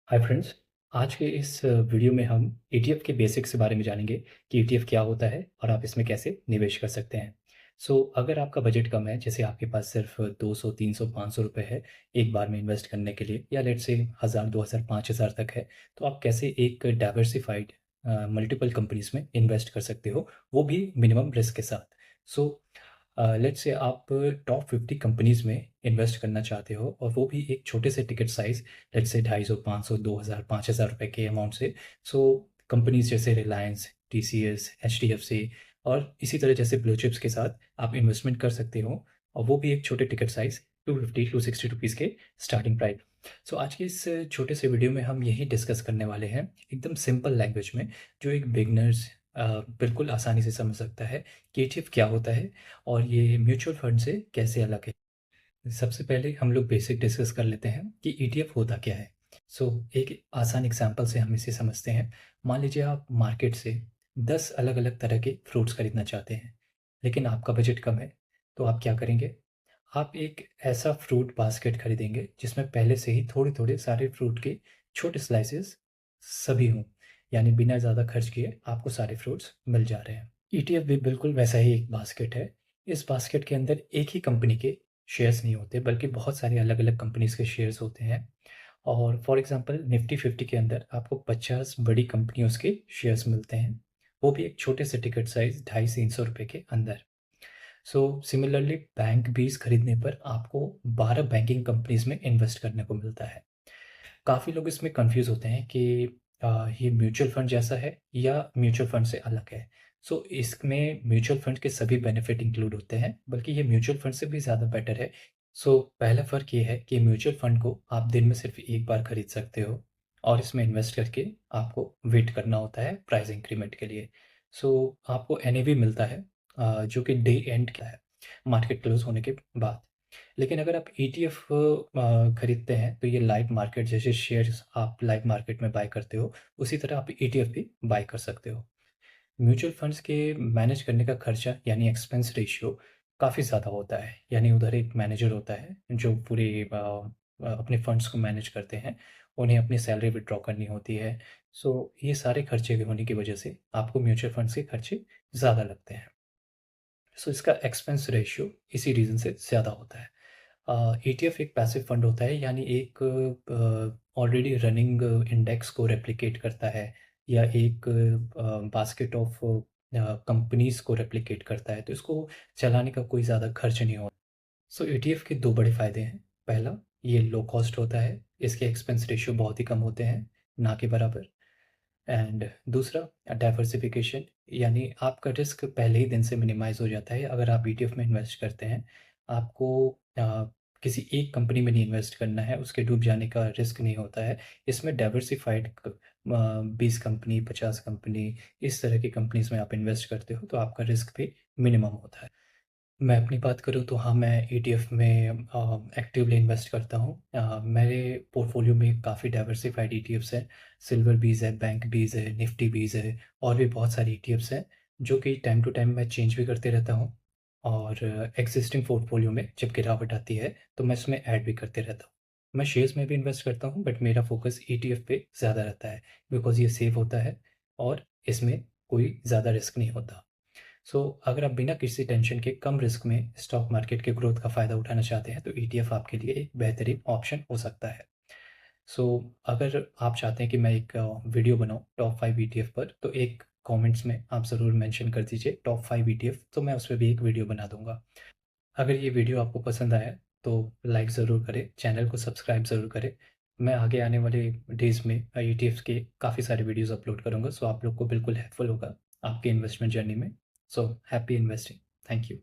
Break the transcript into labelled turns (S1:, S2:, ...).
S1: Hi friends. आज के इस वीडियो में हम ईटीएफ के बेसिक्स के बारे में जानेंगे कि ईटीएफ क्या होता है और आप इसमें कैसे निवेश कर सकते हैं। अगर आपका बजट कम है, जैसे आपके पास सिर्फ 200 300 500 रुपये है एक बार में इन्वेस्ट करने के लिए, या लेट से 1000 2000 5000 तक है, तो आप कैसे एक डाइवर्सिफाइड मल्टीपल कंपनीज में इन्वेस्ट कर सकते हो, वो भी मिनिमम रिस्क के साथ। सो लेट्स से आप टॉप 50 कंपनीज में इन्वेस्ट करना चाहते हो, और वो भी एक छोटे से टिकट साइज़, लेट्स से 250 500 2000 5000 रुपए के अमाउंट से। कंपनीज जैसे रिलायंस, टीसीएस, एचडीएफसी और इसी तरह जैसे ब्लू चिप्स के साथ आप इन्वेस्टमेंट कर सकते हो, और वो भी एक छोटे टिकट साइज़ 250 260 रुपीज़ के स्टार्टिंग प्राइस। आज के इस छोटे से वीडियो में हम यही डिस्कस करने वाले हैं, एकदम सिंपल लैंग्वेज में, जो एक बिगनर्स बिल्कुल आसानी से समझ सकता है कि ईटीएफ क्या होता है और ये म्यूचुअल फंड से कैसे अलग है। सबसे पहले हम लोग बेसिक डिस्कस कर लेते हैं कि ईटीएफ होता क्या है। एक आसान एग्जांपल से हम इसे समझते हैं। मान लीजिए आप मार्केट से 10 अलग-अलग तरह के फ्रूट्स खरीदना चाहते हैं, लेकिन आपका बजट कम है, तो आप क्या करेंगे? आप एक ऐसा फ्रूट बास्केट खरीदेंगे जिसमें पहले से ही थोड़े-थोड़े सारे फ्रूट के छोटे स्लाइसेस सभी हों, यानी बिना ज़्यादा खर्च किए आपको सारे फ्रूट्स मिल जा रहे हैं। ईटीएफ भी बिल्कुल वैसा ही एक बास्केट है। इस बास्केट के अंदर एक ही कंपनी के शेयर्स नहीं होते, बल्कि बहुत सारी अलग-अलग कंपनीज़ के शेयर्स होते हैं। और फॉर एग्ज़ाम्पल निफ्टी 50 के अंदर आपको 50 बड़ी कंपनियों के शेयर्स मिलते हैं, वो भी एक छोटे से टिकट साइज़ 250-300 रुपए के अंदर। सिमिलरली बैंक बीज खरीदने पर आपको 12 बैंकिंग कंपनीज़ में इन्वेस्ट करने को मिलता है। काफ़ी लोग इसमें कन्फ्यूज़ होते हैं कि ये म्यूचुअल फंड जैसा है या म्यूचुअल फंड से अलग है। इसमें म्यूचुअल फंड के सभी बेनिफिट इंक्लूड होते हैं, बल्कि ये म्यूचुअल फंड से भी ज़्यादा बेटर है। पहला फ़र्क ये है कि म्यूचुअल फंड को आप दिन में सिर्फ एक बार खरीद सकते हो, और इसमें इन्वेस्ट करके आपको वेट करना होता है प्राइस इंक्रीमेंट के लिए। आपको एनएवी मिलता है, जो कि डे एंड का है, मार्केट क्लोज़ होने के बाद। लेकिन अगर आप ईटीएफ खरीदते हैं, तो ये लाइव मार्केट जैसे शेयर्स आप लाइव मार्केट में बाय करते हो, उसी तरह आप ईटीएफ भी बाय कर सकते हो। म्यूचुअल फंड्स के मैनेज करने का खर्चा यानी एक्सपेंस रेशियो काफ़ी ज़्यादा होता है। यानी उधर एक मैनेजर होता है जो पूरे अपने फंड्स को मैनेज करते हैं, उन्हें अपनी सैलरी विथड्रॉ करनी होती है। ये सारे खर्चे होने की वजह से आपको म्यूचुअल फंड्स के खर्चे ज़्यादा लगते हैं। इसका एक्सपेंस रेशियो इसी रीज़न से ज़्यादा होता है। ईटीएफ एक पैसिव फंड होता है, यानी एक ऑलरेडी रनिंग इंडेक्स को रेप्लिकेट करता है, या एक बास्केट ऑफ कंपनीज़ को रेप्लिकेट करता है, तो इसको चलाने का कोई ज़्यादा खर्च नहीं होता। ईटीएफ के 2 बड़े फ़ायदे हैं। पहला, ये लो कॉस्ट होता है, इसके एक्सपेंस रेशियो बहुत ही कम होते हैं, ना के बराबर। एंड दूसरा डाइवर्सिफिकेशन, यानी आपका रिस्क पहले ही दिन से मिनिमाइज़ हो जाता है। अगर आप ईटीएफ में इन्वेस्ट करते हैं, आपको किसी एक कंपनी में नहीं इन्वेस्ट करना है, उसके डूब जाने का रिस्क नहीं होता है। इसमें डाइवर्सिफाइड 20 कंपनी, 50 कंपनी, इस तरह की कंपनीज़ में आप इन्वेस्ट करते हो, तो आपका रिस्क भी मिनिमम होता है। मैं अपनी बात करूँ तो हाँ, मैं ईटीएफ में एक्टिवली इन्वेस्ट करता हूँ। मेरे पोर्टफोलियो में काफ़ी डाइवर्सिफाइड ईटीएफ्स हैं। सिल्वर बीज़ है, बैंक बीज़ है, निफ्टी बीज़ है, और भी बहुत सारी ईटीएफ्स हैं, जो कि टाइम टू टाइम मैं चेंज भी करते रहता हूँ। और एक्सिस्टिंग पोर्टफोलियो में जब गिरावट आती है, तो मैं इसमें ऐड भी करते रहता हूँ। मैं शेयर्स में भी इन्वेस्ट करता हूँ, बट मेरा फ़ोकस ईटीएफ पे ज़्यादा रहता है, बिकॉज़ ये सेफ होता है और इसमें कोई ज़्यादा रिस्क नहीं होता। अगर आप बिना किसी टेंशन के कम रिस्क में स्टॉक मार्केट के ग्रोथ का फ़ायदा उठाना चाहते हैं, तो ईटीएफ आपके लिए एक बेहतरीन ऑप्शन हो सकता है। सो अगर आप चाहते हैं कि मैं एक वीडियो बनाऊँ टॉप 5 ईटीएफ पर, तो एक कमेंट्स में आप ज़रूर मेंशन कर दीजिए टॉप 5 ईटीएफ, तो मैं उस पे भी एक वीडियो बना दूँगा। अगर ये वीडियो आपको पसंद आया, तो लाइक ज़रूर करें, चैनल को सब्सक्राइब ज़रूर करें। मैं आगे आने वाले डेज़ में ईटीएफ्स के काफ़ी सारे वीडियोज़ अपलोड करूँगा, आप लोग को बिल्कुल हेल्पफुल होगा आपके इन्वेस्टमेंट जर्नी में। Happy investing. Thank you.